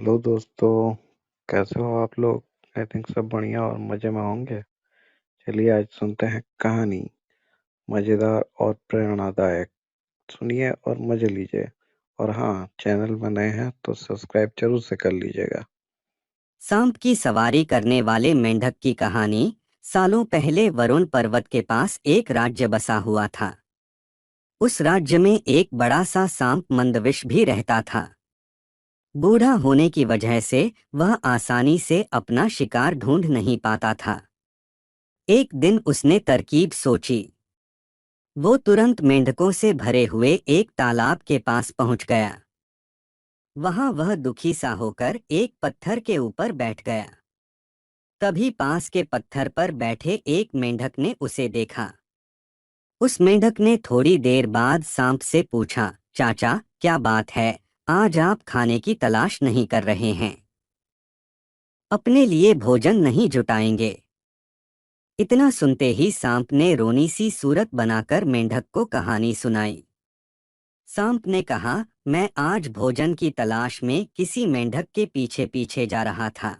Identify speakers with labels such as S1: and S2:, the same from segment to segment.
S1: Hello दोस्तों। कैसे हो आप लोग? आई थिंक सब बढ़िया और मज़े में होंगे। चलिए आज सुनते हैं कहानी, मज़ेदार और प्रेरणादायक। सुनिए और मज़े लीजिए। और हाँ, चैनल में नए हैं तो सब्सक्राइब जरूर से कर लीजिएगा।
S2: सांप की सवारी करने वाले मेंढक की कहानी। सालों पहले वरुण पर्वत के पास एक राज्य बसा हुआ था। उस राज्य में एक बड़ा सा सांप मंदविष भी रहता था। बूढ़ा होने की वजह से वह आसानी से अपना शिकार ढूंढ नहीं पाता था। एक दिन उसने तरकीब सोची। वो तुरंत मेंढकों से भरे हुए एक तालाब के पास पहुंच गया। वहां वह दुखी सा होकर एक पत्थर के ऊपर बैठ गया। तभी पास के पत्थर पर बैठे एक मेंढक ने उसे देखा। उस मेंढक ने थोड़ी देर बाद सांप से पूछा, चाचा, क्या बात है? आज आप खाने की तलाश नहीं कर रहे हैं? अपने लिए भोजन नहीं जुटाएंगे? इतना सुनते ही सांप ने रोनी सी सूरत बनाकर मेंढक को कहानी सुनाई। सांप ने कहा, मैं आज भोजन की तलाश में किसी मेंढक के पीछे पीछे जा रहा था।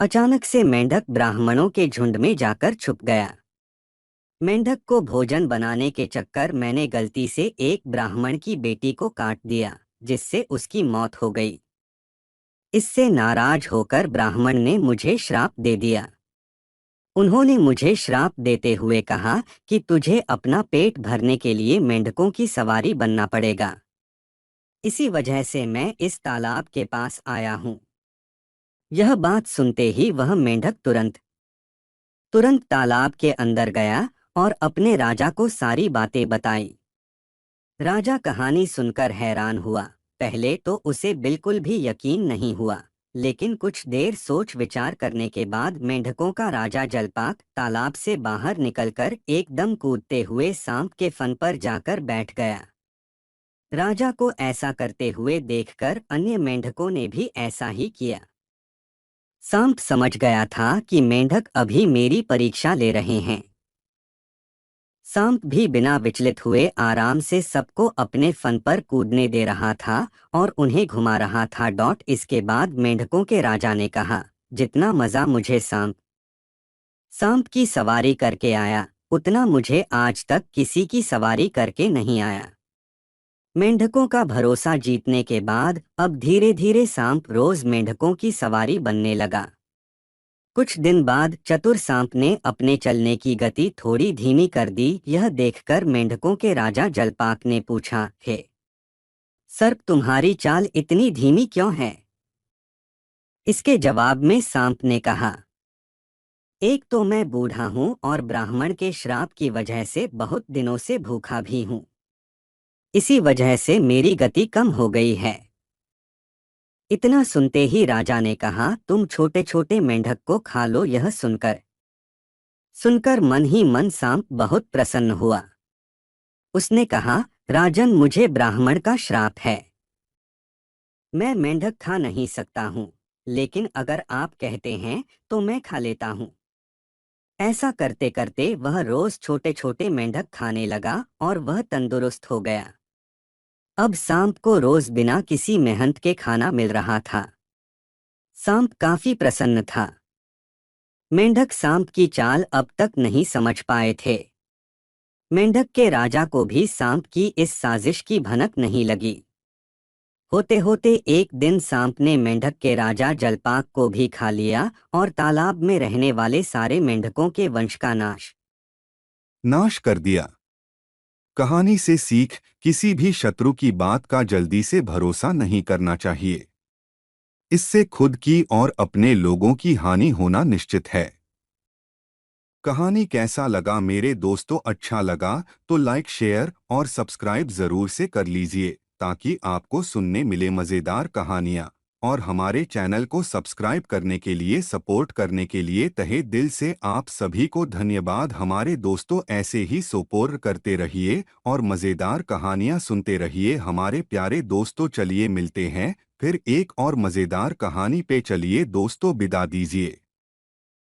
S2: अचानक से मेंढक ब्राह्मणों के झुंड में जाकर छुप गया। मेंढक को भोजन बनाने के चक्कर मैंने गलती से एक ब्राह्मण की बेटी को काट दिया, जिससे उसकी मौत हो गई। इससे नाराज होकर ब्राह्मण ने मुझे श्राप दे दिया। उन्होंने मुझे श्राप देते हुए कहा कि तुझे अपना पेट भरने के लिए मेंढकों की सवारी बनना पड़ेगा। इसी वजह से मैं इस तालाब के पास आया हूँ। यह बात सुनते ही वह मेंढक तुरंत तुरंत तालाब के अंदर गया और अपने राजा को सारी बातें बताई। राजा कहानी सुनकर हैरान हुआ। पहले तो उसे बिल्कुल भी यकीन नहीं हुआ, लेकिन कुछ देर सोच विचार करने के बाद मेंढकों का राजा जलपाक तालाब से बाहर निकलकर एकदम कूदते हुए सांप के फन पर जाकर बैठ गया। राजा को ऐसा करते हुए देखकर अन्य मेंढकों ने भी ऐसा ही किया। सांप समझ गया था कि मेंढक अभी मेरी परीक्षा ले रहे हैं। सांप भी बिना विचलित हुए आराम से सबको अपने फन पर कूदने दे रहा था और उन्हें घुमा रहा था। इसके बाद मेंढकों के राजा ने कहा, जितना मजा मुझे सांप सांप की सवारी करके आया, उतना मुझे आज तक किसी की सवारी करके नहीं आया। मेंढकों का भरोसा जीतने के बाद अब धीरे धीरे सांप रोज मेंढकों की सवारी बनने लगा। कुछ दिन बाद चतुर सांप ने अपने चलने की गति थोड़ी धीमी कर दी। यह देखकर मेंढकों के राजा जलपाक ने पूछा, हे सर्प, तुम्हारी चाल इतनी धीमी क्यों है? इसके जवाब में सांप ने कहा, एक तो मैं बूढ़ा हूँ और ब्राह्मण के श्राप की वजह से बहुत दिनों से भूखा भी हूँ। इसी वजह से मेरी गति कम हो गई है। इतना सुनते ही राजा ने कहा, तुम छोटे छोटे मेंढक को खा लो। यह सुनकर सुनकर मन ही मन सांप बहुत प्रसन्न हुआ। उसने कहा, राजन, मुझे ब्राह्मण का श्राप है। मैं मेंढक खा नहीं सकता हूँ, लेकिन अगर आप कहते हैं तो मैं खा लेता हूँ। ऐसा करते करते वह रोज छोटे छोटे मेंढक खाने लगा और वह तंदुरुस्त हो गया। अब सांप को रोज बिना किसी मेहनत के खाना मिल रहा था। सांप काफी प्रसन्न था। मेंढक सांप की चाल अब तक नहीं समझ पाए थे। मेंढक के राजा को भी सांप की इस साजिश की भनक नहीं लगी। होते होते एक दिन सांप ने मेंढक के राजा जलपाक को भी खा लिया और तालाब में रहने वाले सारे मेंढकों के वंश का
S3: नाश कर दिया। कहानी से सीख, किसी भी शत्रु की बात का जल्दी से भरोसा नहीं करना चाहिए। इससे खुद की और अपने लोगों की हानि होना निश्चित है। कहानी कैसा लगा मेरे दोस्तों? अच्छा लगा तो लाइक, शेयर और सब्सक्राइब जरूर से कर लीजिए, ताकि आपको सुनने मिले मज़ेदार कहानियाँ। और हमारे चैनल को सब्सक्राइब करने के लिए, सपोर्ट करने के लिए तहे दिल से आप सभी को धन्यवाद। हमारे दोस्तों, ऐसे ही सपोर्ट करते रहिए और मज़ेदार कहानियाँ सुनते रहिए हमारे प्यारे दोस्तों। चलिए मिलते हैं फिर एक और मज़ेदार कहानी पे। चलिए दोस्तों, विदा दीजिए।